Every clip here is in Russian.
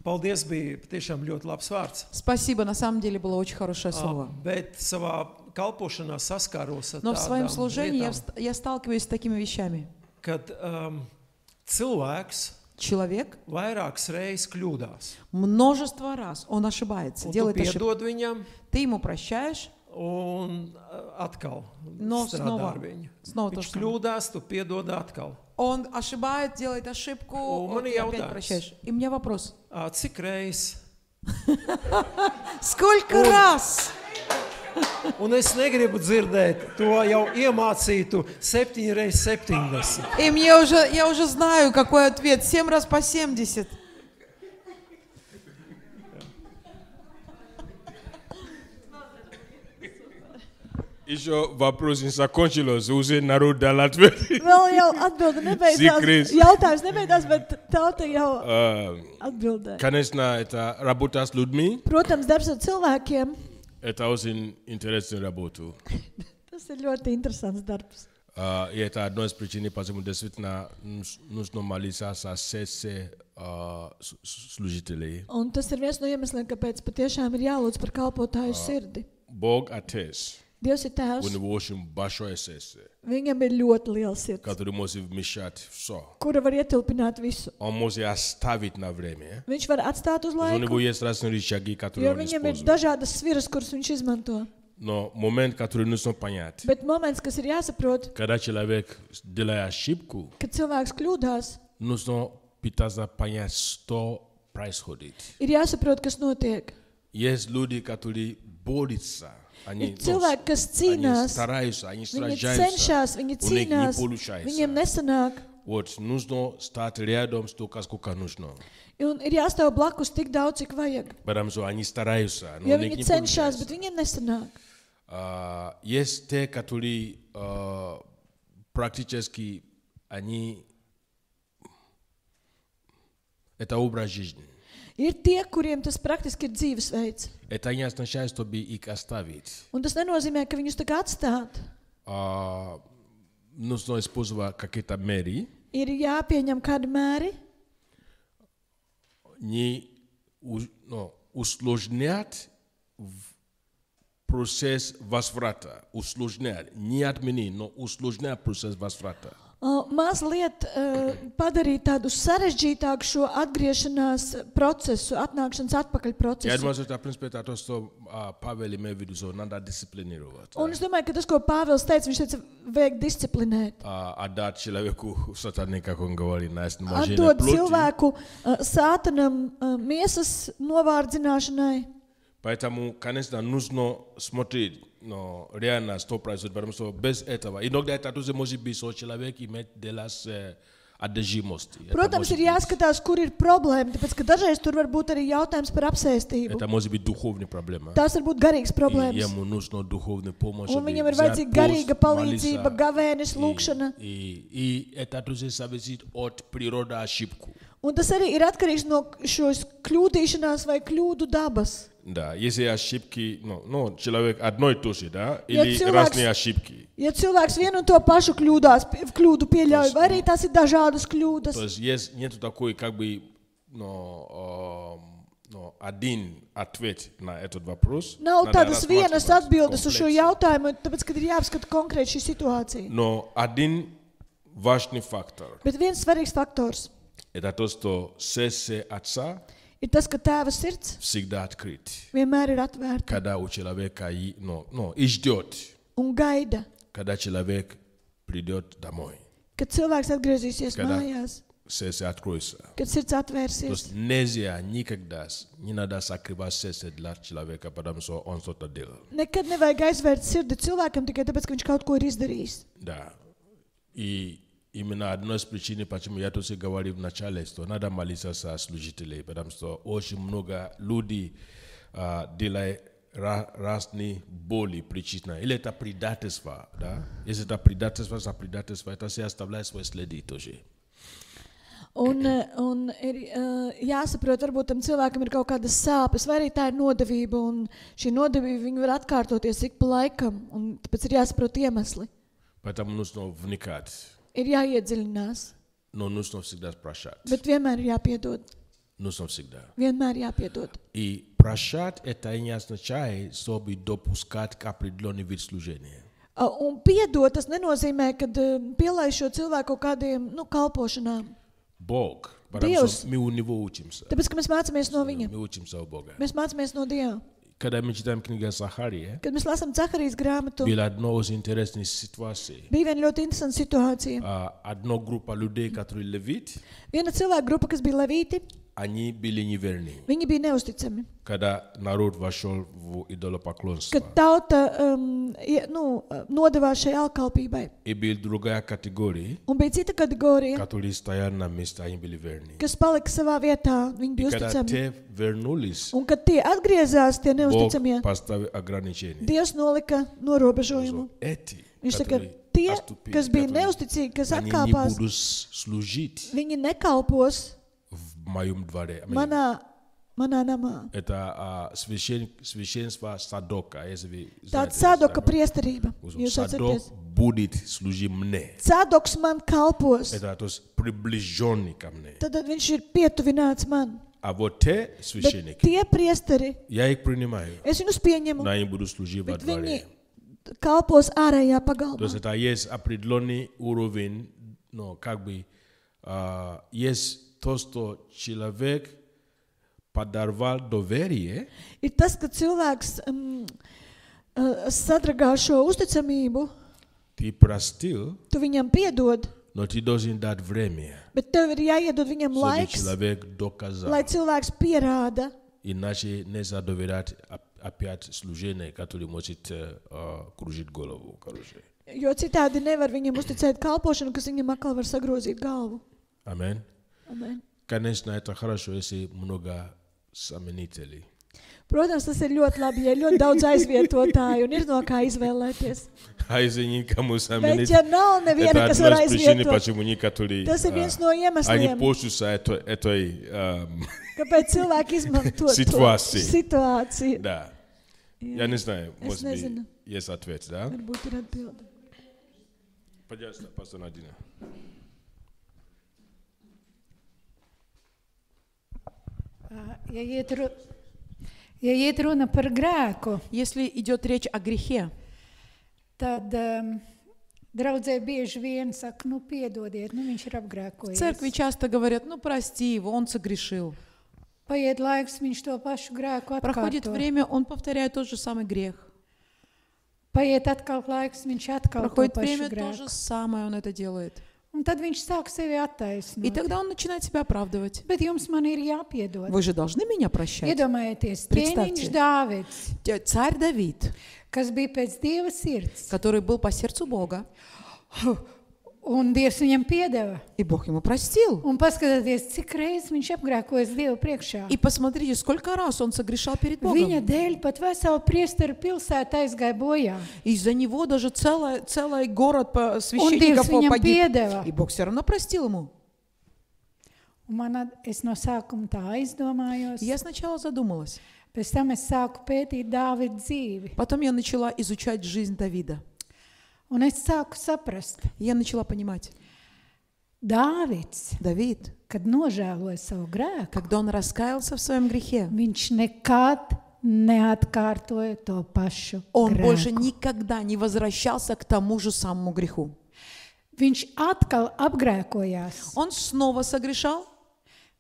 Paldies, bija patiešām ļoti labs vārds. Спасибо, на самом деле было очень хорошее слово. Bet savā kalpošanā saskāros ar Но в своем tādām служении lietām, я сталкиваюсь с такими вещами. kad cilvēks Человек vairākas reizes kļūdās. множество раз он ошибается, Un tu делает ошибки. piedod viņam Ты ему прощаешь, un atkal Но strādā снова- ar viņu. снова то Viņš же самое. kļūdās, tu piedod atkal. Он ошибает, делает ошибку, man ты ir опять jautājums. прощаешь. И у меня вопрос. Cik reizes? Сколько раз? Un es negribu dzirdēt to jau iemācītu 7 reizes 70. И я уже знаю, какой ответ. 7 раз по 70. Еще вопрос не закончился, уже народ дал ответ. Vēl jau atbildi nebeidzās. Secrets. Jautājums nebeidzās, bet tauta jau atbildēja. Конечно, это работа с людьми, Protams, darbs ar cilvēkiem, это очень интересная работа. tas ir ļoti interesants darbs. И это одна из причин, почему действительно нужно молиться за сердце служителей. Un tas ir viens no iemesliem, kāpēc patiešām ir jālūdz par kalpotāju sirdi. Бог Отец, Dievs ir у tēvs, него очень большое сердце, viņam ir ļoti liels sirds, который может вмешать все. kura var ietilpināt visu. Он может оставить на время. Viņš var atstāt uz У него laiku, есть разные рычаги, которые jo он viņam ir использует. dažādas sviras, kuras viņš izmanto. Но момент, который нужно понять, Bet moments, kas ir jāsaprot, когда человек делает ошибку, kad cilvēks kļūdās, нужно пытаться понять, что происходит. ir jāsaprot, kas notiek. Есть люди, которые борются, они, Ir cilvēki, kas они cīnās, стараются, они viņi сражаются, cenšas, viņi у них не cīnās, получается. viņiem nesanāk. Вот, нужно стать рядом столько, сколько нужно. Un ir jāstāv blakus tik daudz, cik vajag. Потому что они стараются, но Jo у них viņi не cenšas, bet получается. viņiem nesanāk. Есть те, которые практически, они, это образ жизни. Ir tie, kuriem tas praktiski ir dzīvesveids. Это не означает, чтобы их оставить. Un tas nenozīmē, ka viņus tā kā atstāt. Нужно использовать какие-то меры, Ir jāpieņem kādi mēri, не усложнять процесс возврата. Усложнять. Не отменить, но усложнять процесс возврата. mazliet padarīt tādu sarežģītāku šo atgriešanās procesu, atnākšanas atpakaļ Я procesu. думаю, что это, в принципе, это то, что Павел имеет в виду, что надо дисциплинировать. Un es domāju, ka tas, ko Pāvils teica, viņš teica, vajag disciplinēt. Отдать человеку сатане, как он говорит, на изнеможение Atdot плоти. cilvēku sātanam miesas novārdzināšanai. Поэтому, конечно, нужно смотреть реально, что происходит, потому что без этого. Иногда это тоже может быть, что человек имеет делать одержимости. Protams, ir jāskatās, kur ir problēma, tāpēc, ka dažreiz tur var būt arī jautājums par apsēstību. Это может быть духовная проблема. Tās var būt garīgas И problēmas. ему нужно духовная помощь. Un viņam ir vajadzīga garīga palīdzība, gavēnis, lūkšana. И это тоже зависит от природы ошибку. Un tas arī ir atkarīgs no šos kļūdīšanās vai kļūdu dabas. Да, если ошибки, человек одно и то же, да, Ja или cilvēks- разные ошибки. Ja cilvēks vienu un to pašu kļūdu pieļauj, vai arī tās ir dažādas kļūdas, То есть есть нету такой, как бы, один ответ на этот вопрос. nav Надо tādas vienas рассматривать atbildes uz šo комплекс. jautājumu, tāpēc, kad ir jāapskata konkrēti šī situācija. Но один важный фактор Bet viens svarīgs faktors – это то, что сердце отца ir tas, ka tēva sirds всегда открыт. vienmēr ir atvērta Когда у человека и ждет, un gaida, когда человек придет домой, kad cilvēks atgriezīsies Kādā? mājās, сердце откроется. kad sirds То atvērsies. есть нельзя никогда, не надо закрывать сердце для человека, потому что он что-то делал. Nekad nevajag aizvērt sirdi cilvēkam tikai tāpēc, ka viņš kaut ko ir izdarījis. Да. И именно одна из причин, почему я тоже говорил в начале, что надо молиться за служителей, потому что очень много людей делают разные боли причины. Или это предательство, да? Если это предательство, это все оставляет свои следы тоже. Un ir jāsaprot, varbūt tam cilvēkam ir kaut kādas sāpes, vai arī tā ir nodevība, un šī nodevība viņa var atkārtoties ik pa laikam, un tāpēc ir jāsaprot iemesli. Поэтому нужно вникать, Ir jāiedziļinās, но нужно всегда спрашивать. bet vienmēr ir jāpiedod. нужно всегда. Vienmēr jāpiedod. И прощать это не означает, чтобы допускать к определенный вид служения. Un piedot, tas nenozīmē, ka pielaiž šo cilvēku kaut kādiem kalpošanām. Бог, Dievs. мы у него учимся. Tāpēc, ka mēs mācāmies no viņa. Мы учимся у Бога. Mēs mācāmies no Dieva. Когда мы читаем книгу Захария, Kad mēs lasām Zaharijas grāmatu, была одна из интересных ситуаций. bija viena ļoti interesanta situācija. Одна группа людей, которые левит, Viena cilvēka grupa, kas bija levīti, они были неверны. viņi bija neusticami. Когда народ вошел в идолопоклонство. Kad tauta nodevās šai alkalpībai. И была другая категория, Un bija cita kategorija, которые стояли на месте, они были верны. kas palika savā vietā, viņi И bija когда uzticami. те вернулись, Un kad tie atgriezās, tie Бог neusticamie, поставил ограничения. Dievs nolika norobežojumu. Эти, Viņš saka, которые tie, отступили, kas bija которые- neusticīgi, kas они не atkāpās, будут служить viņi nekalpos в моем дворе. manā namā. Это священство Садока, если вы Tāda знаете. Sadoka priesterība. Jūs Садок atceraties? будет служить мне. Sadoks man kalpos. Это то есть приближенный ко мне. Tad viņš ir pietuvināts man. А вот те Bet священники, tie priesteri, я их принимаю, es viņus pieņemu, но они будут служить во bet viņi дворе. kalpos ārējā То pagalmā. есть это есть определенный уровень, ну, как бы, есть то, что человек подорвал доверие, Ir tas, ka cilvēks sadragā šo uzticamību, ты простил, tu viņam piedod, но ты должен дать время, bet tev ir jāiedod viņam чтобы laiks, человек доказал. lai cilvēks pierāda. Иначе нельзя доверять опять служение, которое может кружить голову. Короче. Jo citādi nevar viņam uzticēt kalpošanu, kas viņam atkal var sagrozīt galvu. Амин. Amen. Конечно, это хорошо, если много заменителей. Protams, tas ir ļoti labi, ja ir ļoti daudz aizvietotāju un ir no kā izvēlēties. А если никому Bet заменить, ja nav это neviena, kas одна var из причин, aizvietot, почему некоторые tas ir viens no они iemesliem, пользуются этой kāpēc cilvēki izmanto to Situāciju. situāciju. да. Я не знаю, Es может быть, nezinu. есть ответ, да? Varbūt ir atbilde. Пожалуйста, пастор Надина. Ja iet runa par grēku, Если идет речь о грехе, tad draudzē bieži vien saka, nu piedodiet, nu viņš ir в apgrēkojies. церкви часто говорят, ну прости его, он согрешил. Paiet laiks, viņš to pašu grēku Проходит atkārto. время, он повторяет тот же самый грех. Paiet atkal laiks, viņš atkal to Проходит pašu время, то grēku. же самое он это делает. Un tad viņš sāk sevi И attaisnot. тогда он начинает себя оправдывать. Bet jums man ir jāpiedod. Вы же должны меня прощать. Iedomājieties, Представьте. ķēniņš Dāvids, Царь Давид, kas bija pēc Dieva sirds, который был по сердцу Бога, un Dievs viņam piedeva. и Бог ему простил. Un paskatieties, cik reizes viņš apgrēkojas Dievu priekšā. И посмотрите, сколько раз он согрешал перед Viņa Богом. dēļ pat vesela priesteru pilsēta aizgāja bojā. Из-за него даже целый город Un Dievs священников viņam погиб. piedeva. И Бог все равно простил ему. Un es no sākuma tā aizdomājos. Я сначала задумалась. Pēc tam es sāku pētīt Dāvida dzīvi. Потом я начала изучать жизнь Давида. Un es sāku saprast, Я начала понимать. Dāvids, Давид, kad nožēloja savu grēku, когда он раскаялся в своем грехе, viņš nekad neatkārtoja to pašu он больше grēku. никогда не возвращался к тому же самому греху. Viņš atkal apgrēkojās. Он снова согрешал,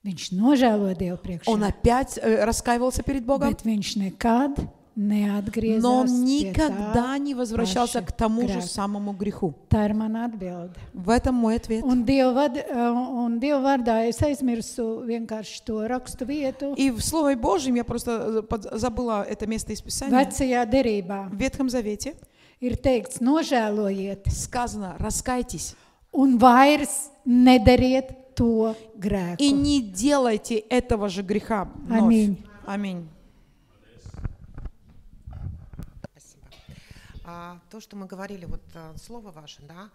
Viņš nožēloja Dievu он priekšā. опять раскаивался перед Богом, Bet viņš nekad neatgriezās но он pie никогда tā не возвращался paša к тому же grēka. самому греху. Tā ir mana atbilde. В этом мой ответ. Un Dieva vārdā es aizmirsu vienkārši to rakstu vietu И в Слове Божьем я просто забыла это место из Писания. vecajā derībā. В Ветхом Завете Ir teikts, nožēlojiet сказано: раскайтесь un vairs nedariet to grēku. и не делайте этого же греха вновь. Аминь. Аминь. То, что мы говорили, вот слово ваше, да?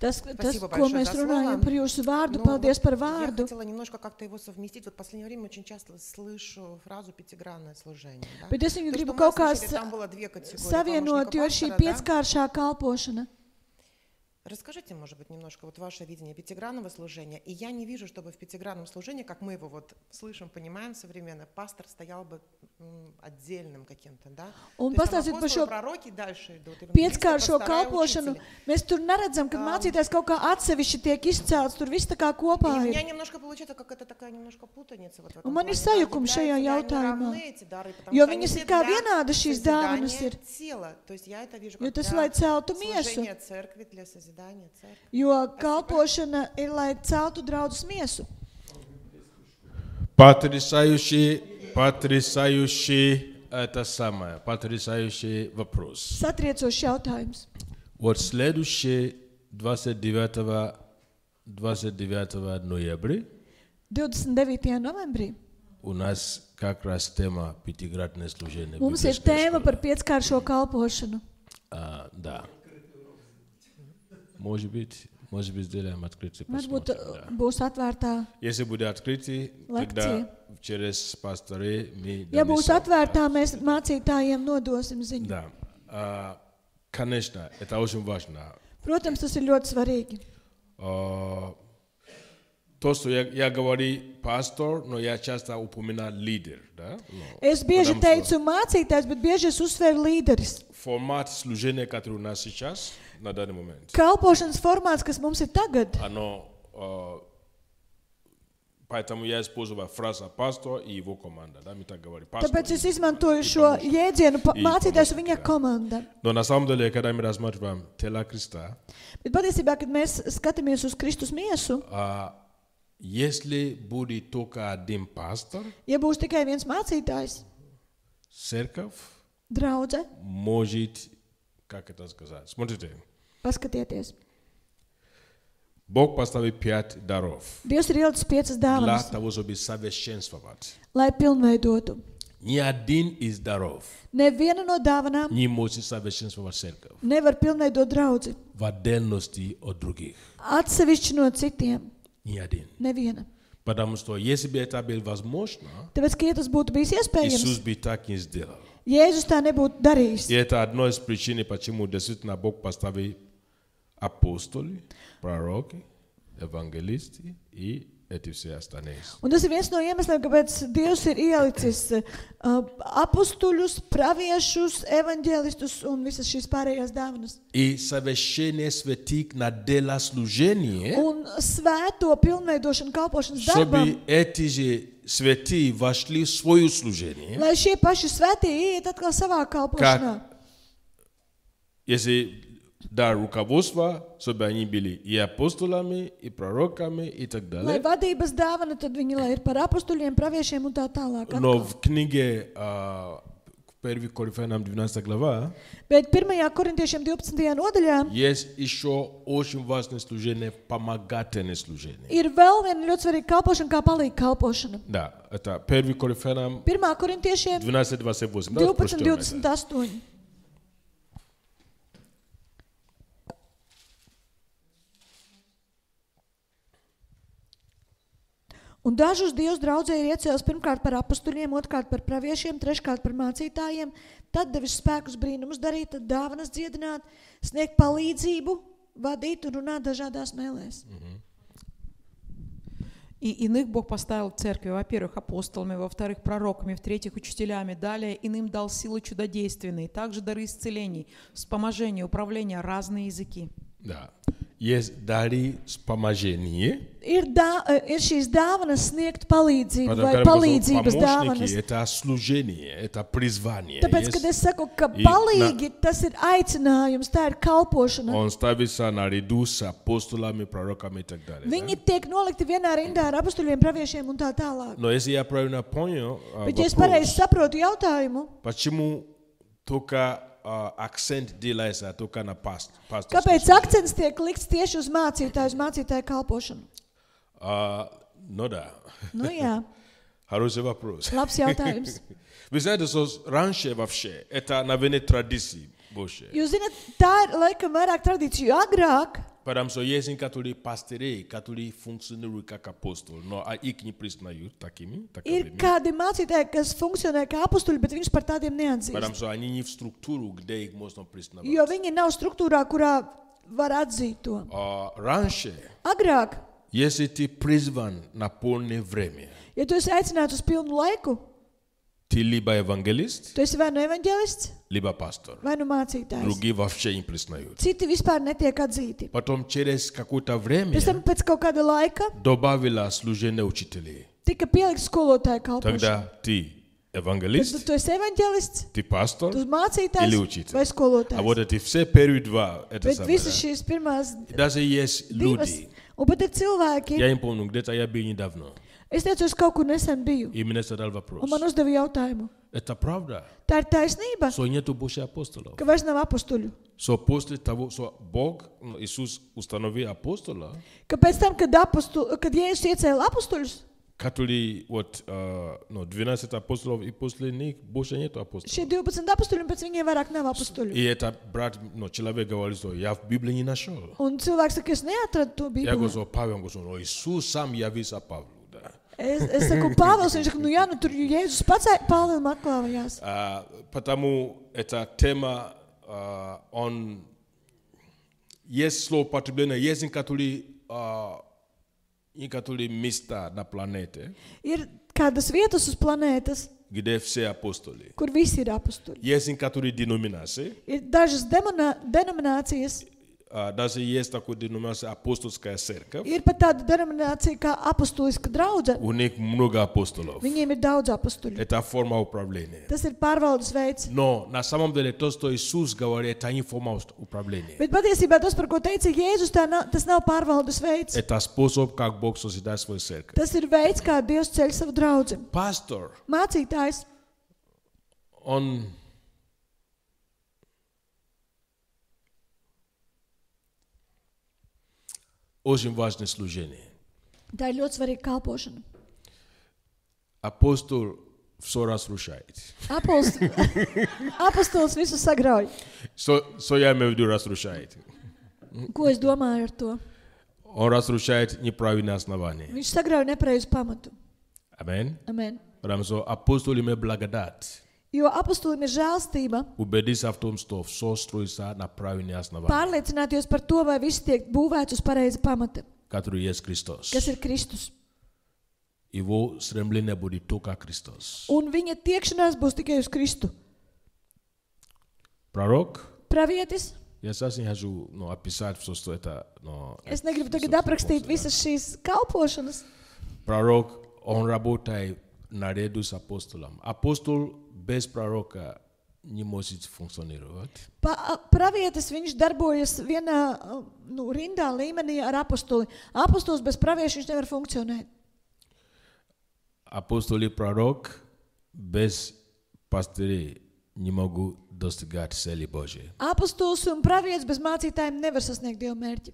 Tas, Спасибо ko большое mēs за runājam слово. par jūsu vārdu, Ну, paldies par я vārdu. хотела немножко как-то его совместить. Вот в последнее время очень часто слышу фразу «пятигранное служение». Да? Bet es viņu То, gribu что мы kaut kā услышали, там было две категории savienot, jo ir šī помощника пастора, да? pieckāršā kalpošana. Расскажите, может быть, немножко вот ваше видение пятигранного служения. И я не вижу, чтобы в пятигранном служении, как мы его вот слышим, понимаем современно, пастор стоял бы отдельным каким-то, да? Un То есть там pastāstīt par апостолы, šo proroki дальше идут. pieckāršo kalpošanu. Mēs tur neredzam, ka mācītājs kaut kā atsevišķi tiek izcēlts, tur viss tā kā И kopā у ir. меня немножко получается какая-то такая немножко путаница вот в этом Un man ir плане. sajukums šajā jautājumā, Jo jo viņas ir kā vienādas šīs dāvanas ir, То есть я это вижу jo как tas, для lai celtu miesu, служения церкви, для созидания церкви. jo kalpošana ir, lai celtu draudzes miesu. Потрясающий это самое, потрясающий вопрос. Satriecošs jautājums. Вот следующее 29 ноября 29. novembrī у нас как раз тема пятигранное служение. mums ir tēma par pieckāršo kalpošanu. Да. Может быть, сделаем открытие. Varbūt būs atvērtā. Если будет открытие, тогда через пасторы мы Ja būs донесем. atvērtā, mēs mācītājiem nodosim ziņu. Да. Конечно, это очень важно. Protams, tas ir ļoti svarīgi. То, что я говорю пастор, но я часто упоминаю лидер, да? Es bieži teicu mācītājs, bet bieži es uzsveru līderis. Формат служения, который у нас сейчас, на данный момент, Kalpošanas formāts, kas mums ir tagad, оно, поэтому я использую фразу пастор и его команда, да, мы так говорим. tāpēc es izmantoju šo jēdzienu mācītājs un viņa komanda. Но на самом деле, когда мы рассматриваем тело Христа, Bet patiesībā, kad mēs skatāmies uz Kristus miesu, если будет только один пастор, ja būs tikai viens mācītājs, церковь draudze, может, как это сказать, смотрите, paskatieties. Бог поставил 5 даров Dievs ir ielicis 5 для dāvanas, того, чтобы совершенствовать. lai pilnveidotu. Ни один из даров Neviena no dāvanām не может совершенствовать церковь nevar pilnveidot draudzi. в отдельности от других. Atsevišķi no citiem. Ни один. Neviena. Потому что если бы это было возможно, Tāpēc, ka ja tas būtu bijis Иисус iespējams, бы так не сделал. Jēzus tā nebūtu darījis. И это одно из причин, почему действительно Бог поставил апостолы, пророки, евангелисты и эти все остальные. Un tas ir viens no iemesliem, kāpēc Dievs ir ielicis apostuļus, praviešus, evaņģēlistus un visas šīs pārējās dāvanas. И совершение святых на дело служения, Un svēto pilnveidošanu kalpošanas darbam, чтобы эти же святые вошли в свое служение, lai šie paši svētie iet atkal savā kalpošanā. если дар руководства, чтобы они были и апостолами, и пророками, и так Lai далее. vadības dāvana, tad viņi lai ir par apostuļiem, praviešiem un tā tālāk. Но atkal. в книге 1 Коринфянам 12 глава Bet 1. korintiešiem 12. nodaļā есть еще очень важное служение, помогательное служение. ir vēl viena ļoti svarīga kalpošana, kā palīga kalpošana. Да, это 1 Коринфянам 1. korintiešiem 12:28. Давайте прочтем это. 12.28. Un dažus Dievs draudzē ir iecēlis pirmkārt par apostuļiem, otrkārt par praviešiem, treškārt par mācītājiem, tad devis spēkus brīnumus darīt, tad dāvanas dziedināt, sniegt palīdzību, vadīt un runāt dažādās mēlēs. И иных Бог поставил в церкви, во-первых, апостолами, во-вторых, пророками, в-третьих, учителями. Далее иным дал силы чудодейственные, также дары исцелений, вспоможения, управления, разные языки. Да. Есть дары вспоможения. Ir šīs dāvanas sniegt palīdzību Потому vai что palīdzības помощники dāvanas. это служение, это призвание. Tāpēc, Есть- kad es saku, ka И palīgi, tas ir aicinājums, tā ir kalpošana. Он ставится наряду с апостолами, пророками и так далее. да? Viņi tiek nolikti vienā rindā ar apustuļiem, praviešiem un tā tālāk. Но если я правильно понял, Bet, ja es pareizi saprotu jautājumu, почему только акцент делается только на пасторское kāpēc служение? akcents tiek likts tieši uz mācītāju kalpošanu? Ну да, Nu jā, хороший вопрос. labs jautājums. Вы знаете, что раньше вообще это, наверное, традиции больше. Jūs zināt, tā ir laikam vairāk tradīcija, jo agrāk Потому что есть некоторые пастыри, которые функционируют как апостолы, но их не признают такими. ir таковыми. kādi mācītāji, kas funkcionē kā apustuļi, bet viņus par tādiem Потому neatzīst. что они не в структуру, где их можно признавать. Jo viņi nav struktūrā, kurā var atzīt to. Раньше, Agrāk, если ты призван на полное время, ja tu esi aicināts uz pilnu laiku, ты либо евангелист, tu esi vai nu evaņģelists, либо пастор. vai nu mācītājs. Другие вообще не признают. Citi vispār netiek atzīti. Потом через какое-то время Pēc tam pēc kaut kāda laika добавила служение учителей. tika pielikt skolotāju kalpošanu. Тогда ты Tad евангелист, tu esi evaņģelists, ты пастор, tu esi mācītājs или учитель. vai А skolotājs. вот эти все первые два, это Bet самое. visas šīs pirmās Даже есть divas, люди, un pat ir cilvēki, я не помню, где-то я был недавно, es teicu, es kaut kur nesen biju, и мне задал вопрос. un man uzdeva jautājumu. Это правда, Tā ir taisnība, что нету больше апостолов? ka vairs nav apustuļu. Что после того, что Бог, Иисус установил апостола, Ka pēc tam, kad Jēzus iecēla apustuļus, которые, вот, 12 апостолов и после них больше нету апостолов. šie 12 apustuļi, un pēc viņiem vairāk nav apustuļu. И это брат, человек говорит, что я в Библии не нашел. Un cilvēks saka, es neatradu to Я говорю, Bībelē. что Павел говорит, что Иисус сам явился Павлу. Да. Es saku, Pāvils, viņš saka, nu jā, nu tur Jēzus pats Pāvilam atklājās. Потому эта тема, он есть слово употребление, есть некоторые места на планете, Ir kādas vietas uz planētas, где все апостоли. kur visi ir apustuļi. Есть некоторые деноминации, Ir dažas denominācijas, даже есть такая деноминация апостольская церковь, ir pat tāda denominācija kā apustuliska draudze. у них много апостолов. Viņiem ir daudz apustuļu. Это форма управления. Tas ir pārvaldes veids. Но на самом деле то, что Иисус говорит, это не форма управления. Bet patiesībā tas, par ko teica Jēzus, tas nav pārvaldes veids. Это способ, как Бог созидает свою церковь. Tas ir veids, kā Dievs ceļ savu draudzi. Пастор, Mācītājs, он очень важное служение. tā ir ļoti svarīga kalpošana. Апостол все разрушает. Apostols visu sagrauj. Что я имею в виду разрушает? Ko es domāju ar to? Он разрушает неправильное основание. Viņš sagrauj nepareizu pamatu. Amen. Amen. Потому что апостол имеет благодать. Jo apostolim ir žēlstība Убедиться в том, что все строится на правильное основание, pārliecināties par to, vai viss tiek būvēts uz pareiza pamata, который есть Христос. kas ir Kristus. Его стремление будет только Христос. Un viņa tiekšanās būs tikai uz Kristu. Пророк, Pravietis, я сейчас не хочу описать все, что это. es negribu tagad aprakstīt visas šīs kalpošanas. Пророк, он работает наряду с апостолом. Апостол без пророка не может функционировать. Pravietis, viņš darbojas vienā rindā līmenī ar apostoli. Apostols bez pravieša viņš nevar funkcionēt. Апостол и пророк без пастырей не могут достигать цели Божьей. Apostols un pravietis bez mācītājiem nevar sasniegt Dieva mērķi.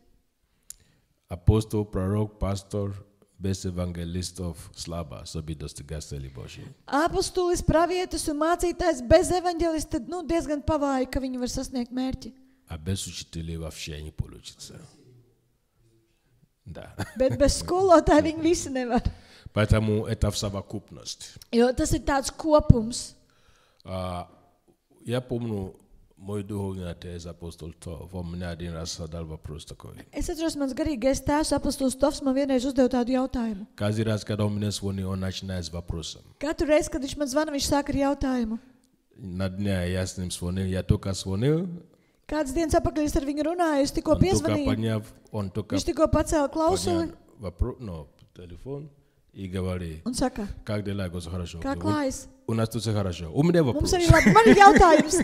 Апостол, пророк, пастор без евангелистов слабо, чтобы достигать цели Божьей. Apostolis, pravietis un mācītājs bez evaņģelista diezgan pavāji, ka viņi var sasniegt mērķi. А без учителей вообще не получится. Да. Bet bez skolotāja viņi visi nevar. Поэтому это в совокупность. Jo tas ir tāds kopums. Я помню, мой духовный отец, апостол Тов, он мне один раз задал вопрос такой. Es atceros, mans garīgais tēvs, apostols Tovs, man vienreiz uzdeva tādu jautājumu. Каждый раз, когда он мне звонит, он начинает с вопросом. Katru reizi, kad viņš man zvana, viņš sāk ar jautājumu. На дня я с ним звонил, я только звонил, Kādas dienas apakaļ es ar viņu runāju, es tikko он только piezvanīju. поднял, он только Viņš tikko pacēla klausuli поднял телефон и говорит, un saka, как дела? Я говорю, хорошо. kā klājas? У нас тут все хорошо. У меня вопрос. Mums arī labi. Man ir jautājums.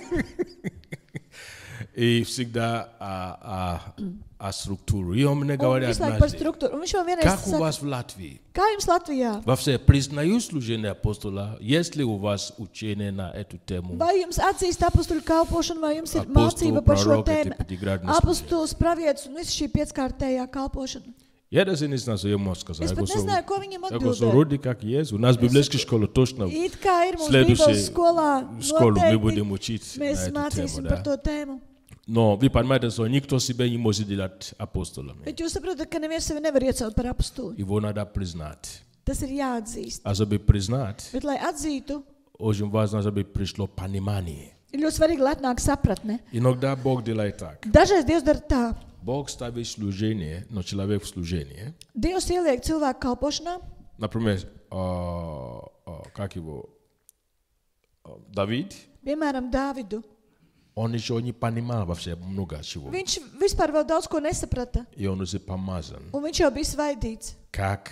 И всегда о структуре. И он мне Un говорит visu laiku par однажды, struktūru. Un viņš man vienreiz как у saka, вас в Латвии? kā jums Latvijā? Вообще, признаю служение апостола, есть ли у вас учение на эту тему? Vai jums atzīst apostuļu kalpošanu, vai jums ir Apostulu, mācība par šo proroka, tēmu? pятикратное Apostols, pravietis un viss šī pieckārtējā kalpošana. Я даже не знаю, что я могу сказать. Es Я pat говорю, nezināju, ko viņam я говорю, atbildēt. вроде как есть. У нас в библейской школе точно It kā ir mūsu следующей Bībeles skolā, школу мы noteikti будем учить на mēs эту mācīsim тему. par Да? to tēmu. Но вы понимаете, что никто себя не может делать апостолами. Bet jūs saprotat, ka neviens sevi nevar iecelt par apostuli. Его надо признать. Tas ir jāatzīst. А чтобы признать, Bet, lai atzītu, очень важно, чтобы пришло понимание. ir ļoti svarīgi, lai atnāk sapratne. Иногда Бог делает так. Dažreiz Dievs dara tā. Бог ставит служение, но человек в служение. Dievs ieliek cilvēku kalpošanā. Например, как его, Давид, Piemēram, Dāvidu. он еще не понимал вообще много чего. Viņš vispār vēl daudz ko nesaprata. И он уже помазан, Un viņš jau bija svaidīts, как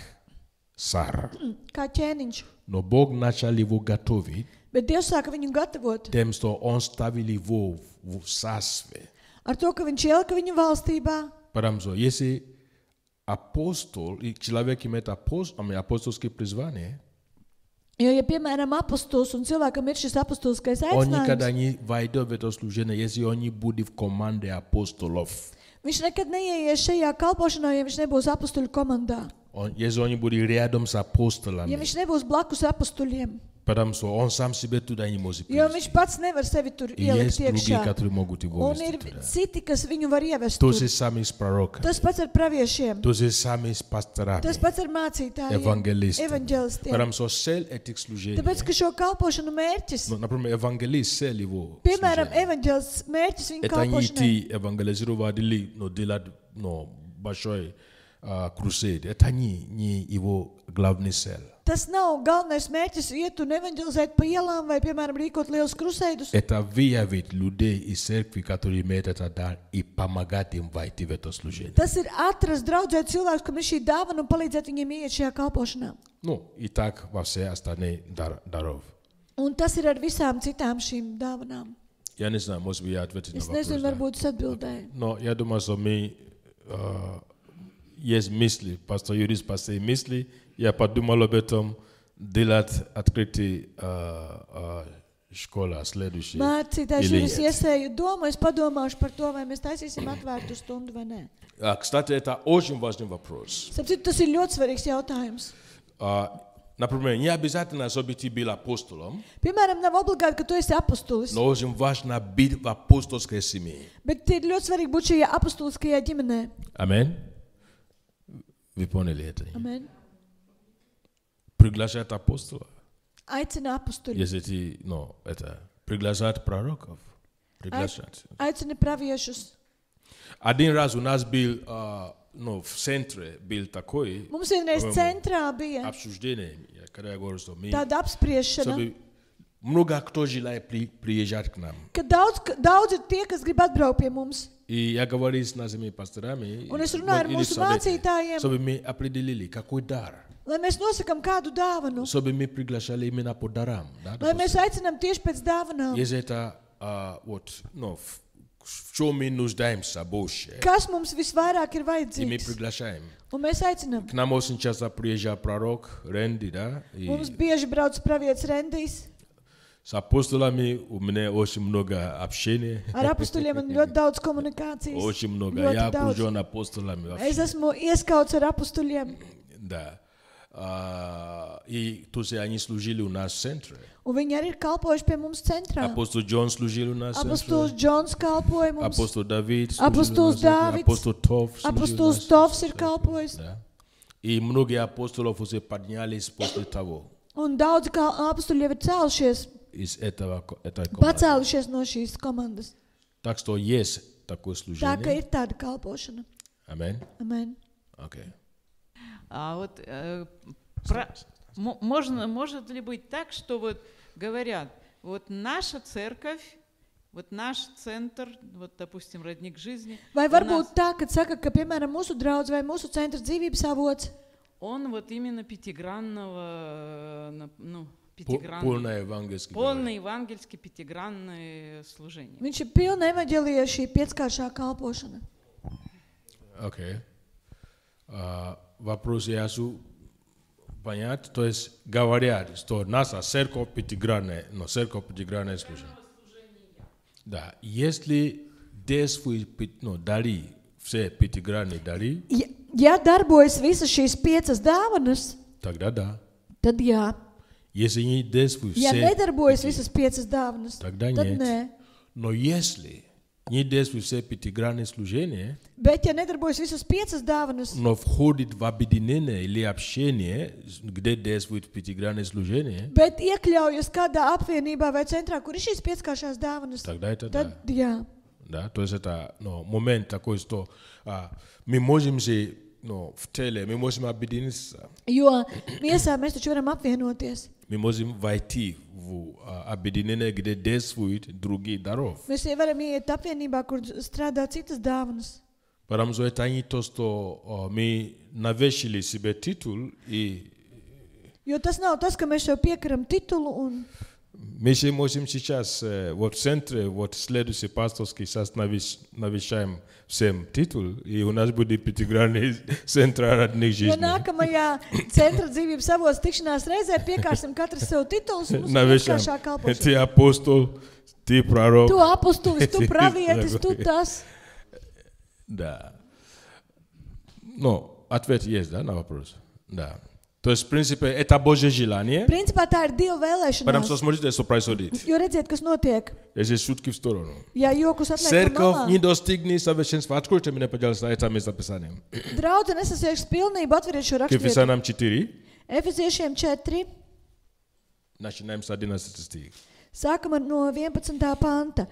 Сара. kā ķēniņš. Но Бог начал его готовить Bet Dievs sāka viņu gatavot тем, что он ставил его в царстве. ar to, ka viņš ielika viņu valstībā. Потому что если апостол, и человек имеет апостольское призвание, Jo, ja, piemēram, apostols un cilvēkam ir šis apostoliskais он никогда aicinājums, не войдет в это служение, если он не будет в команде апостолов. viņš nekad neieies šajā kalpošanā, ja viņš nebūs apostuļu komandā. Если он не будет рядом с апостолами, Ja viņš nebūs blakus apostuļiem, потому что он сам себе туда не может jo привести. viņš pats nevar sevi tur И ielikt есть другие, iekšā. которые могут его Un ir вести туда. citi, kas viņu var ievest То tur. же самое с пророками, Tas pats ar praviešiem, то же самое с пасторами, tas pats ar mācītājiem, евангелистами. evaņģelistiem. Потому что цель этих служений, Tāpēc, ka šo kalpošanu mērķis, ну, например, евангелист, цель его piemēram, служения, evaņģelists mērķis viņa это не kalpošanai, идти евангелизировать или делать большой крусейд. Это не его главная цель. tas nav galvenais mērķis iet un evaņģelizēt pa ielām vai, piemēram, rīkot lielus krusēdus. Это выявить людей из церкви, которые имеют этот дар, и помогать им войти в это служение. Tas ir atrast, draudzēt cilvēkus, kam ir šī dāvana un palīdzēt viņiem ieiet šajā kalpošanā. Ну, и так во все остальные даров. Un tas ir ar visām citām šīm dāvanām. Я не знаю, может быть, я ответил на Es вопрос. nezinu, Да? varbūt es atbildēju. Но я думаю, что мы есть мысли, пастор Юрис поставил мысли, я подумал об этом, делать открытие школа следующей. Mācītājs Или Juris нет. iesēju domu, es padomāšu par to, vai mēs taisīsim atvērtu stundu vai nē. Кстати, это очень важный вопрос. Sapratu, tas ir ļoti svarīgs jautājums. Например, не обязательно, чтобы ты был апостолом, Piemēram, nav obligāti, ka tu esi apostolis, но очень важно быть в апостольской семье. bet ir ļoti svarīgi būt šajā apostoliskajā ģimenē. Аминь. Вы поняли это? Amen. Приглашать апостола. Aicina apostuļus, Если ты, приглашать пророков. Приглашать. aicina praviešus. Один раз у нас был, в центре был такой Mums vienreiz centrā bija обсуждение, когда я говорю, что мы, tāda apspriešana, чтобы много кто желает приезжать к нам. ka daudz ir tie, kas grib atbraukt pie mums. И я говорил с нашими пасторами, Un es runāju ar или mūsu советами, mācītājiem, чтобы мы определили, какой дар, lai mēs nosakam kādu dāvanu, чтобы мы приглашали именно по дарам. Да, lai mēs допустим. aicinām tieši pēc dāvanām. Если это, в чем мы нуждаемся больше, Kas mums visvairāk ir и мы vajadzīgs? приглашаем. Un mēs aicinām. К нам очень часто приезжает пророк Рэнди, да, и Mums bieži brauc pravietis Rendijs. с апостолами у меня очень много общения, Ar apustuļiem man ļoti daudz komunikācijas. очень много. Ļoti Я daudz. окружен апостолами вообще. Es esmu ieskauts ar apustuļiem. Да. И то есть они служили у нас в центре. Un viņi arī ir kalpojuši pie mums centrā. Апостол Джон служил у нас в Apustulis центре. Džons kalpoja mums. Апостол Давид служил у Apustulis нас в центре. Dāvids. Апостол Тов служил у Apustulis нас в Tovs ir центре. kalpojis. Да. И многие апостолов уже поднялись после того. Un daudzi apustuļi jau ir cēlušies, Из этой команды. pacēlušies no šīs komandas. Так что есть такое Tā ka служение. ir tāda kalpošana. Аминь. Amen. Окей. А вот может ли быть так, что вот говорят, вот наша церковь, вот наш центр, вот, допустим, родник жизни, Vai у varbūt нас, tā, kad saka, ka, piemēram, mūsu draudz vai mūsu centra dzīvības avots, он вот именно пятигранного, пятигранный, Полное евангельское. полное евангельски пятигранное служение. viņš ir pilna evaņģēlija šī pieckāršā kalpošana. Окей. Вопрос я понять. То есть говорят, что наша церковь пятигранная, но церковь пятигранное служение. Да. Если действует, дары, все пятигранные дары, Ja darbojas visas šīs piecas dāvanas, тогда да. tad jā. Если не действует Ja все, nedarbojas visas piecas dāvanas, тогда tad нет. nē. Но если не действует все пятигранное служение, Bet, ja nedarbojas visas piecas dāvanas, но входит в объединение или общение, где действует пятигранное служение, bet iekļaujas kādā apvienībā vai centrā, kur ir šīs pieckāršās dāvanas, тогда это tad да. jā. Да? То есть это момент такой, что мы можем же в теле, мы можем объединиться. Jo miesā mēs taču varam apvienoties. Мы можем войти в объединение, где действуют другие даров. Mēs varam iet apvienībā, kur strādā citas dāvanas. Потому что это не то, что мы навешали себе титул, и Jo tas nav tas, ka mēs jau piekaram titulu un мы же можем сейчас вот в центре, вот следующий пасторский сейчас навещаем всем титул, и у нас будет пятигранный центр родных jo жизней. nākamajā centra dzīvības avots tikšanās reizē piekārsim katru sev titulus un mums Навещаем. vienkāršā kalpošana. Ты апостол, ты пророк. Tu apustulis, tu pravietis, tu tas. Да. Но ответ есть, да, на вопрос? Да. То есть, в принципе, это Божье желание. Principā tā ir Dieva Потому что vēlēšanās. смотрите, что происходит. Jo redziet, kas notiek. Если шутки в сторону. Ja jokus atliekam Церковь не malā. достигнет совершенства. Откройте мне, пожалуйста, это место Писания. Draudze nesasiegs pilnību, atveriet šo К rakstvietu. Ефесянам 4. Efeziešiem 4. Начинаем с 11 стих. Sākam ar no 11. panta.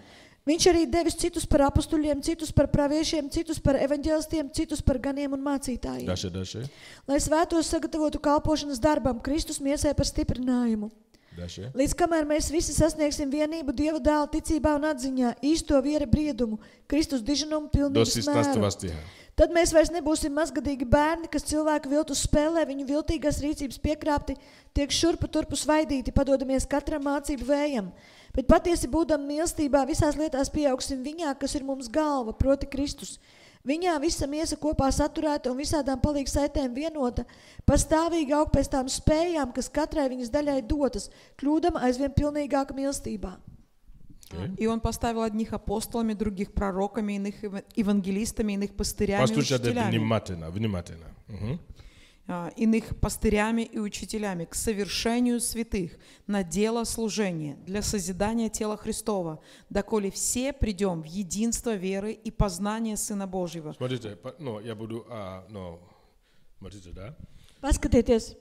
Viņš arī devis citus par apustuļiem, citus par praviešiem, citus par evaņģēlistiem, citus par ganiem un mācītājiem. Дальше. Lai svētos sagatavotu kalpošanas darbam, Kristus miesai par stiprinājumu. Дальше. Līdz kamēr mēs visi sasniegsim vienību Dieva dēla ticībā un atziņā, īsto viera briedumu, Kristus diženumu До pilnības 16 mēru. стиха. Tad mēs vairs nebūsim mazgadīgi bērni, kas cilvēku viltus spēlē, viņu viltīgās rīcības piekrāpti, tiek šurpu turpu svaidīti, padodamies katram mācību vējam. Bet patiesi būdam mīlestībā visās lietās pieaugsim viņā, kas ir mums galva, proti Kristus. Viņā visa miesa kopā saturēta un visādām palīg saitēm vienota, pastāvīgi aug pēc tām spējām, kas katrai viņas daļai dotas, kļūdam aizvien pilnīgāka mīlestībā. И он поставил одних апостолами, других пророками, иных евангелистами, иных пастырями и Послушайте учителями. внимательно. Мгм. Иных пастырями и учителями к совершению святых на дело служения для созидания тела Христова, доколе все придем в единство веры и познания Сына Божьего. Смотрите, я буду, смотрите, да? Paskatieties,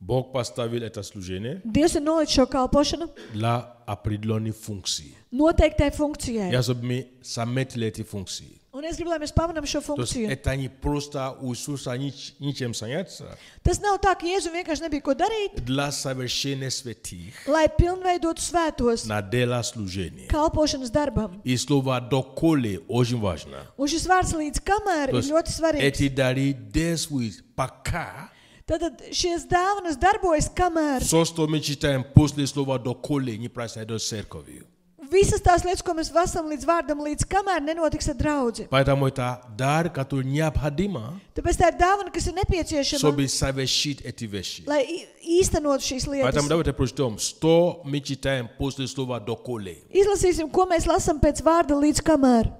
Бог поставил это служение Dievs ir nolicis šo kalpošanu для определенной функции. noteiktai funkcijai. Я чтобы мы заметили эти функции. Un es gribu, lai mēs pamanām šo То есть funkciju. это не просто у Иисуса ничем заняться. Tas nav tā, ka Jēzu vienkārši nebija ko darīt, Для совершения святых lai pilnveidotu svētos на дело служения. kalpošanas darbam. И слово «доколе» очень важно. Un šis vārds līdz kamēr То ir есть ļoti svarīgs. эти дары действуют пока. Tātad šies dāvanas darbojas kamēr. Все, что мы читаем после слова «доколе», не произойдет с церковью. Visas tās lietas, ko mēs lasām līdz vārdam, līdz kamēr nenotiks ar draudzi. Поэтому это дар, который необходимо, Tāpēc tā ir dāvana, kas ir nepieciešama, чтобы совершить эти вещи. lai īstenot šīs Поэтому lietas. давайте прочтем, что мы читаем после слова «доколе». Izlasīsim, ko mēs lasām pēc vārda līdz kamēr.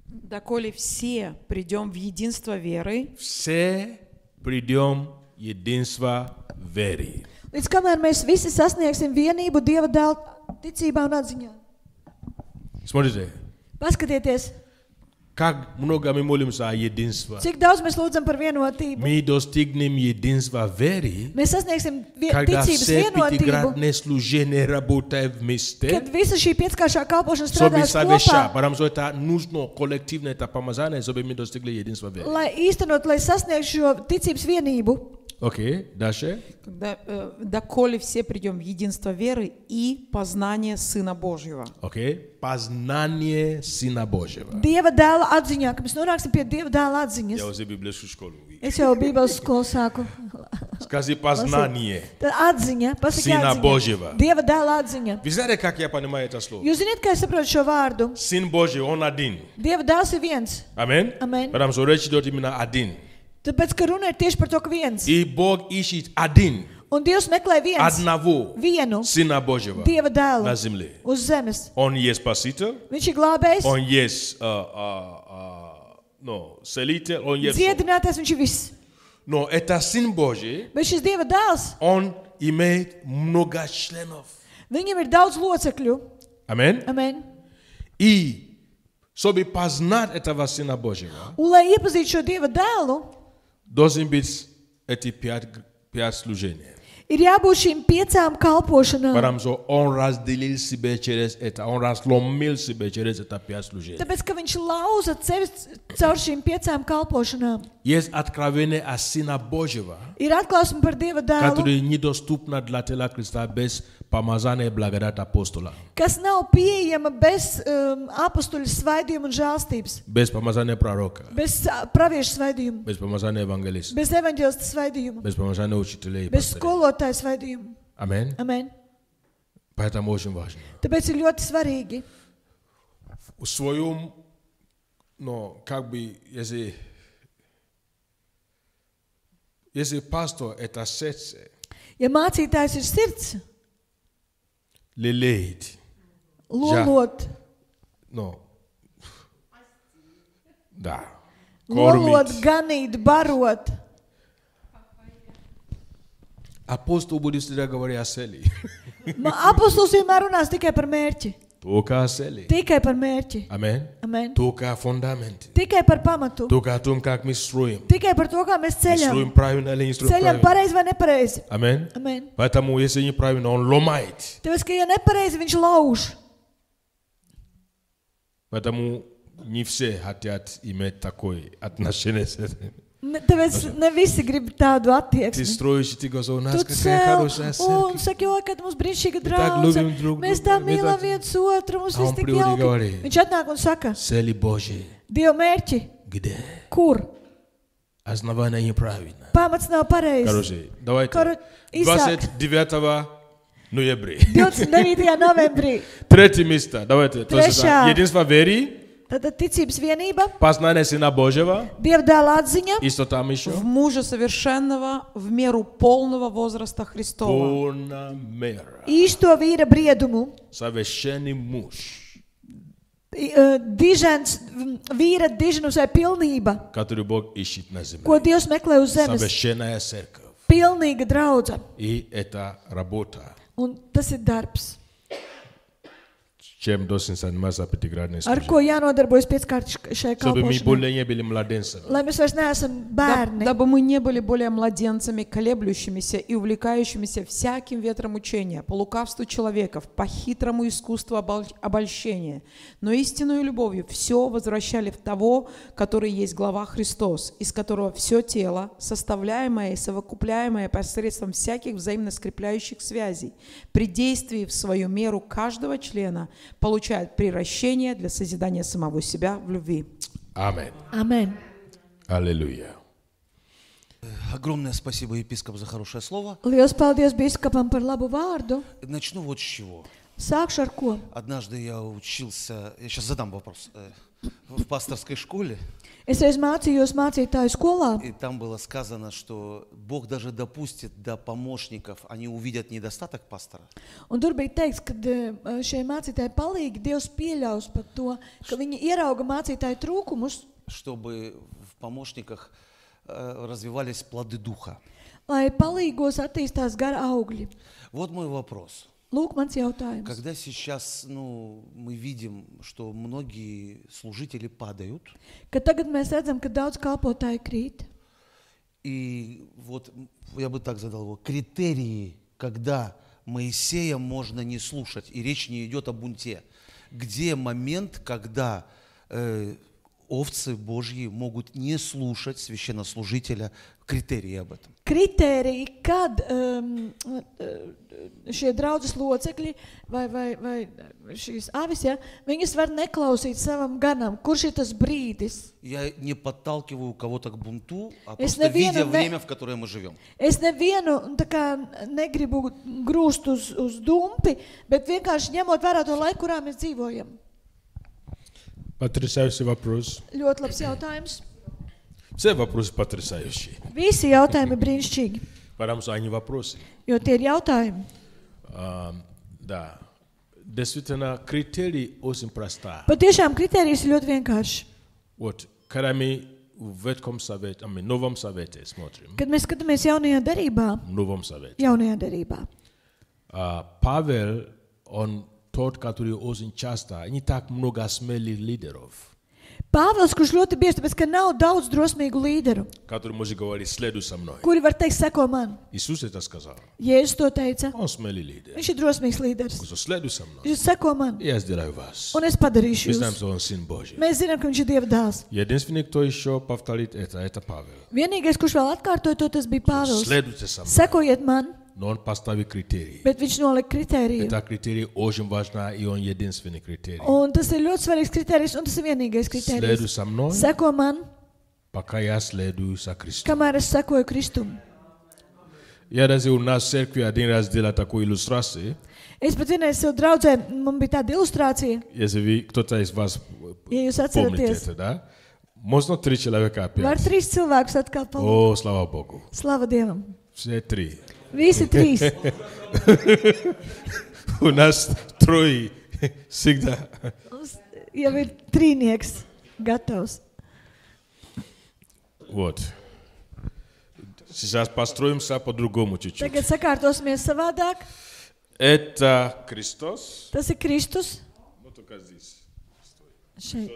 Доколе все придем в единство веры, Все придем в единство веры. Līdz kamēr mēs visi sasniegsim vienību Dieva dēla ticībā un atziņā. Смотрите, Paskatieties, как много мы молимся о единстве. cik daudz mēs lūdzam par vienotību. Мы достигнем единства веры, Mēs sasniegsim когда ticības все vienotību, пятигранные служения работают вместе, kad visa šī pieckāršā kalpošana чтобы strādās совершать. kopā, Потому что это нужно коллективное это помазание, чтобы мы достигли единства веры. lai īstenot, lai sasniegtu šo ticības vienību. Окей, дальше. когда, доколе все придем в единство веры и познание Сына Божьего. Окей, познание Сына Божьего. Dieva dēla atziņā, kad mēs nonāksim pie Dieva dēla atziņas. Я уже библейскую школу. Es jau Bībeles skolu sāku. Скажи познание Tad atziņa, pasaki Сына atziņa. Божьего. Dieva dēla atziņa. Вы знаете, как я понимаю это слово? Jūs zināt, kā es saprotu šo vārdu? Сын Божий, он один. Dieva dēls ir viens. Аминь. Amen. Потому что речь идет именно один. Tāpēc, ka runa ir tieši par to, ka viens. И Бог ищет один, Un Dievs meklē viens, одного vienu Сына Божьего Dieva dēlu на земле. uz zemes. Он есть Спаситель, Viņš ir glābējs, он есть целитель, он есть... dziedinātājs, viņš ir viss. Но это Сын Божий, Bet šis Dieva dēls, он имеет много членов. viņam ir daudz locekļu. Аминь. Amen. И чтобы познать этого Сына Божьего, Un, lai iepazītu šo Dieva dēlu, должен быть эти пять служений. Ir jābūt šīm 5 kalpošanām. Потому что он разделил себя через это, он разломил себя через это 5 служений. Tāpēc, ka viņš lauza sevi caur šīm 5 kalpošanām. Есть откровение о Сына Божьего, Ir atklāsme par Dieva dēlu, которое недоступно для тела Христа без помазания и благодати апостола. kas nav pieejama bez apostuļu svaidījuma un žēlstības, Без помазания пророка, bez praviešu svaidījuma, без помазания евангелиста, bez evaņģēlista svaidījuma, без помазания учителей и bez пастырей. skolotāju svaidījuma. Аминь. Amen. Поэтому очень важно. Tāpēc ir ļoti svarīgi В своем, как бы, если пастор это сердце, ja mācītājs ir sirds, лелеет, lolot, да, lolot, кормит, ganīt, barot. апостол будет всегда говорить о цели. Apostols vienmēr runās tikai par mērķi. Только о цели. Tikai par mērķi. Аминь. Amen. Только о фундаменте. Tikai par pamatu. Только о том, как мы строим. Tikai par to, kā mēs ceļam. Строим правильно или не строим Ceļam правильно. pareizi vai nepareizi. Аминь. Amen. Поэтому, если неправильно, он ломает. Tāpēc, ka ja nepareizi, viņš lauž. Поэтому не все хотят иметь такое отношение с этим. Tāpēc ne visi grib tādu Ты attieksmi. строишь, и ты говоришь, у нас Tu какая cēl хорошая un церковь. saki, o, kad mums brīnišķīga так draudze, любим друг mēs друга, tā мы mīlam так- viens otru, mums А viss он tik приходит и jauki. говорит, Viņš atnāk un saka, цели Божьи, Dieva mērķi, где? kur? Основание неправильно. Pamats nav pareizs. Короче, давайте. Kuru izsāk 29 ноября. 29. novembrī. Третье место. Давайте. То есть Третья. это единство веры, Tātad ticības vienība, познание Сына Божьего, Dieva dēla atziņa, и что там еще? В мужа совершенного, в меру полного возраста Христова. Полная мера. īsto vīra briedumu, Совершенный муж, dižens, vīra diženus vai pilnība, который Бог ищет на земле. ko Dievs meklē uz zemes, Совершенная церковь. pilnīga draudze. И это работа. Un tas ir darbs, Чем должен заниматься пятиградный ar служитель. ko jānodarbojas 5-kārt šai Чтобы мы kalpošanai. более не были младенцами. Lai mēs vairs neesam bērni, Дабы мы не были более младенцами, колеблющимися и увлекающимися всяким ветром учения, по лукавству человеков, по хитрому искусству обольщения, но истинную любовью все возвращали в того, который есть глава Христос, из которого все тело, составляемое и совокупляемое посредством всяких взаимно скрепляющих связей, при действии в свою меру каждого члена получает приращение для созидания самого себя в любви. Аминь. Amen. Аллилуйя. Огромное спасибо, епископ, за хорошее слово. Liels paldies biskupam par labu vārdu. Начну вот с чего. Sākšu ar ko? Однажды я учился, я сейчас задам вопрос, в пасторской школе, Es reiz mācījos mācītāju skolā, и там было сказано, что Бог даже допустит до помощников, они увидят недостаток пастора, un tur bija teikts, ka šie mācītāji palīgi Dievs pieļaus par to, ka viņi ierauga mācītāju trūkumus, чтобы в помощниках развивались плоды духа. lai palīgos attīstās gara augļi. Вот мой вопрос. Lūk, mans jautājums. Когда сейчас мы видим, что многие служители падают, Kad tagad mēs redzam, ka daudz kalpotāju krīt, и вот я бы так задал его, критерии, когда Моисея можно не слушать, и речь не идет о бунте. Где момент, когда овцы Божьи могут не слушать священнослужителя, критерии об этом? kritēriji, kad šie draudzes locekļi vai šīs avis, ja, viņas var neklausīt savam ganam. Kurš ir tas brīdis? Я не подталкиваю кого-то к бунту, а Если просто видя верно, время, в которое мы живем. Es nevienu tā kā negribu grūst uz dumpi, bet vienkārši ņemot vērā to laiku, kurā mēs dzīvojam. Потрясающий вопрос. Ļoti labs jautājums. Все вопросы потрясающие. Visi jautājumi ir brīnišķīgi, Потому что они вопросы. jo tie ir jautājumi. Да. Действительно, критерий очень проста. Patiešām kritērijs ir ļoti vienkāršs. Вот, когда мы в Ветхом Совете, Новом Совете смотрим, Kad mēs skatāmies jaunajā derībā, в Новом Совете, Павел, он тот, который очень часто, не так много смелых лидеров. Pāvils, kurš ļoti bieži, tāpēc, ka nav daudz drosmīgu līderu, который может говорить, следуй со мной. kuri var teikt, seko man. Иисус это сказал. Jēzus to teica. Он смелый лидер. Viņš ir drosmīgs līderis. Он сказал, следуй со мной. Viņš seko man, Я сделаю вас. un es padarīšu Мы знаем, jūs. что он Сын Божий. Mēs zinām, ka viņš ir Dieva dēls. Единственный, кто еще повторит это Павел. Vienīgais, kurš vēl atkārtoja to, tas bija Pāvils. Следуйте со мной. Sekojiet man, Но он поставил критерии. bet viņš nolika kritēriju. Это критерий очень важный, и он единственный критерий. Un tas ir ļoti svarīgs kritērijs, un tas ir vienīgais Следуй kritērijs. со мной, Seko man, пока я следую за Христом. kamēr es sekoju Kristum. Я даже у нас в церкви один раз делал такую иллюстрацию. Es pat vienreiz sev draudzē, man bija tāda ilustrācija, Если вы, кто-то из вас ja jūs помните atceraties. это, да? Можно 3 человека Var опять. 3 cilvēkus atkal palūkt. О, слава Богу. Slava Dievam. Все 3. Visi 3. У нас 3 всегда. Jau ir trīnieks gatavs. Вот. Сейчас построимся по-другому чуть-чуть. Tagad sakārtosimies savādāk. Это Христос. Tas ir Kristus. Ну, только здесь. Šeit.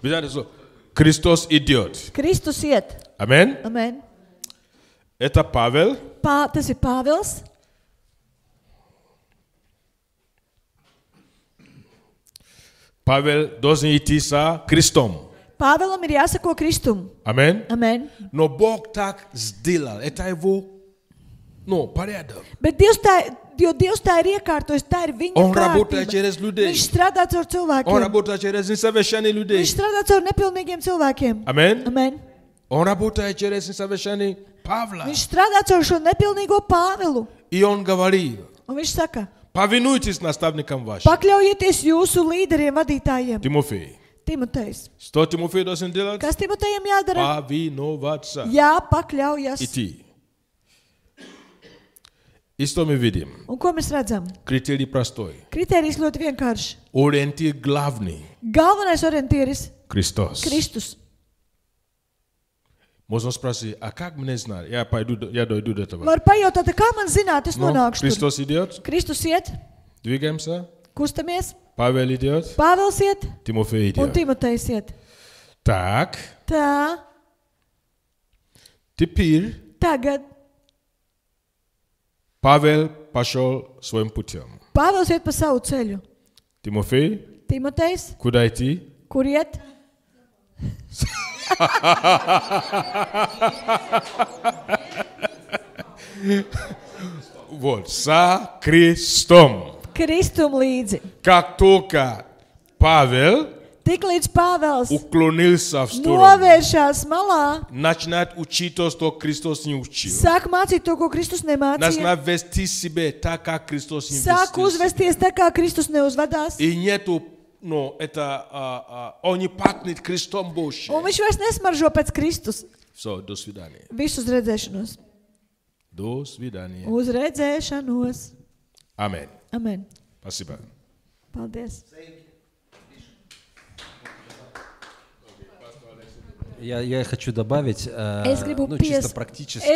Вы знаете, что Христос идет. Kristus iet. Аминь. Amen. Это Павел. Tas ir Pāvils. Павел должен идти за Христом. Pāvēlam ir jāsako Kristum. Аминь. Amen. Но Бог так сделал. Это его, порядок. Bet Dievs tā ir iekārtojis, tā ir viņa Он работает kārtība. через людей. Viņš strādā caur Он cilvēkiem. работает через несовершенных людей. Viņš strādā caur nepilnīgiem cilvēkiem. Аминь. Amen. Он работает через несовершенных Павла. Viņš strādā caur šo nepilnīgo Pāvilu. И он говорил, Un viņš saka, повинуйтесь наставникам вашим. pakļaujieties jūsu līderiem, vadītājiem. Тимофей. Timotejs. Что Тимофей должен делать? Kas Timotejam jādara? Повиноваться. Jāpakļaujas. Идти. И что мы видим? Un ko mēs redzam? Критерий простой. Kritērijs ļoti vienkāršs. Ориентир главный. Galvenais orientieris Христос. - Kristus. Можно спросить, а как мне знать? Я дойду до этого. Var pajautāt, kā man zināt, es Ну, nonākšu tur. Христос идет, Kristus iet, двигаемся. kustamies, Павел идет, Pāvils iet Тимофей un идет. Timotejs iet. Так, Tā, теперь tagad Павел пошел своим путем. Pāvils iet pa savu ceļu. Тимофей, Timotejs, куда идти? kur iet? Вот, за Христом. Kristum līdzi. Как только Павел Tik līdz Pāvils уклонился в сторону, novēršās malā, начинает учить то, что Христос не учил. sāk mācīt to, ko Kristus nemācīja. Начинает вести себя так, как Христос не Sāk вести. uzvesties tā, kā Kristus neuzvedās. И нету, он не пахнет Христом больше. Un viņš vairs nesmaržo pēc Kristus. Все, до свидания. Visu uz redzēšanos. До свидания. Uz redzēšanos. Аминь. Amen. Спасибо. Paldies. Я хочу добавить, Es gribu, чисто практически.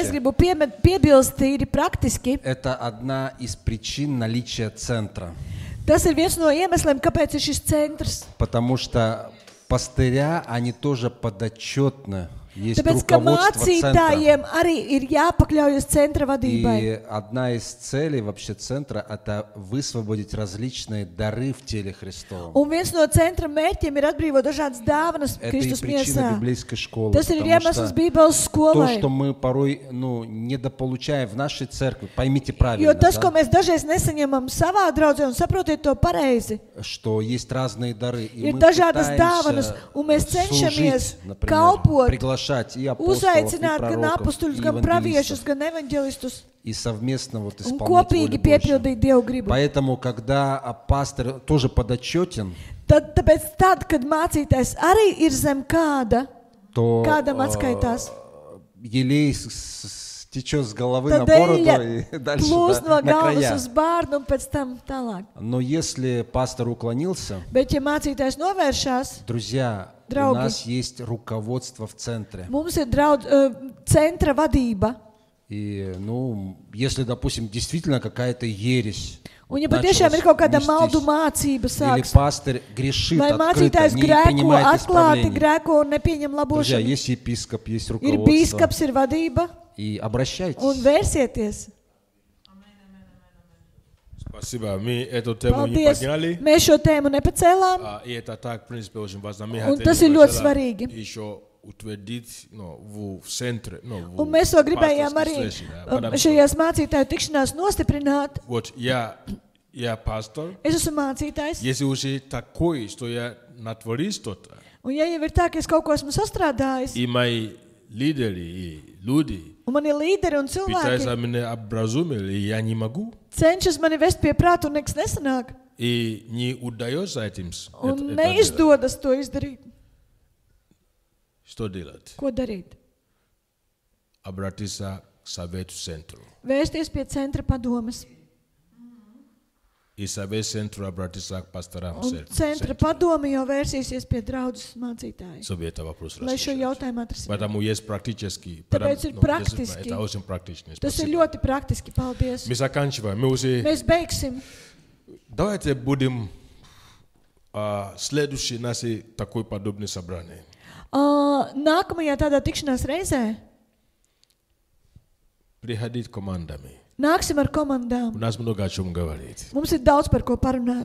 piebilst tīri praktiski. Это одна из причин наличия центра. Tas ir viens no iemesliem, kāpēc ir šis centrs. Потому что пастыря, они тоже подотчетны. Есть Tāpēc, ka руководство центра. mācītājiem arī ir jāpakļaujas centra vadībai. И одна из целей вообще центра – это высвободить различные дары в теле Христовом. Un viens no centra mērķiem ir atbrīvot dažādas dāvanas Это и Kristus причина miesā. библейской школы. Tas ir потому iemesls что Bībeles то, skolai. что мы порой недополучаем в нашей церкви, поймите Jo правильно, tas, да, ko mēs dažreiz nesaņemam savā draudzē, un saprotiet to pareizi, что есть разные дары. И ir мы dažādas пытаемся dāvanas, un mēs cenšamies служить, например, kalpot, приглашать и апостолов, и uzaicināt gan пророков, apustuļus, и gan praviešus, евангелистов, gan evaņģelistus, и совместно un исполнять kopīgi волю Божью. piepildīt Dievu gribu. Поэтому, когда пастор тоже подотчетен, Tāpēc tad, kad mācītājs arī ir zem то kādam atskaitās, елей течет с головы на tad бороду eļļa и дальше plūst no на galvas края. uz bārnu un pēc tam tālāk. Но если пастор уклонился, Bet, ja mācītājs novēršās, друзья, у Draugi. нас есть руководство в центре. mums ir centra vadība. И, если, допустим, действительно какая-то ересь, Un ja patiešām ir kaut kāda maldu mācība или sāks, пастырь грешит vai открыто, mācītājs не grēko, принимает atklāti исправления. grēko un nepieņem Друзья, labošanu. есть епископ, есть Ir руководство. bīskaps, ir vadība, И обращайтесь. un vērsieties. Спасибо. Мы эту тему не Paldies! подняли. Mēs šo tēmu nepacēlām, И это так, в принципе, очень важно. Мы Un хотели tas ir ļoti сначала svarīgi. еще утвердить в центре, un mēs to gribējām arī потому что šajās mācītāju tikšanās nostiprināt. вот я пастор, Es esmu mācītājs, если уже такой, что я натворил что-то, un ja jau ir tā, ka es kaut ko esmu sastrādājis, и мои лидеры, и люди un man ir līderi un пытаются cilvēki меня образумить, и я не могу, cenšas mani vest pie prāta un nekas nesanāk, и не удается этим un это делать. neizdodas to izdarīt. Что делать? Ko darīt? Обратиться к Совету Центру. Vērsties pie centra padomes. И Совет Центру обратиться к пасторам Un centra padome jau vērsīsies pie draudzes mācītāji, чтобы это вопрос lai šo разрешить. jautājumu atrisinātu. Поэтому есть практически. Tāpēc ir praktiski. Это очень практично. Tas ir Спасибо. ļoti praktiski. Paldies! Мы заканчиваем. Мы уже... Mēs beigsim. Давайте будем следующий наше такое подобное собрание. Nākamajā tādā tikšanās reizē Приходить командами. nāksim ar komandām. У нас много о чем говорить. Mums ir daudz par ko parunāt.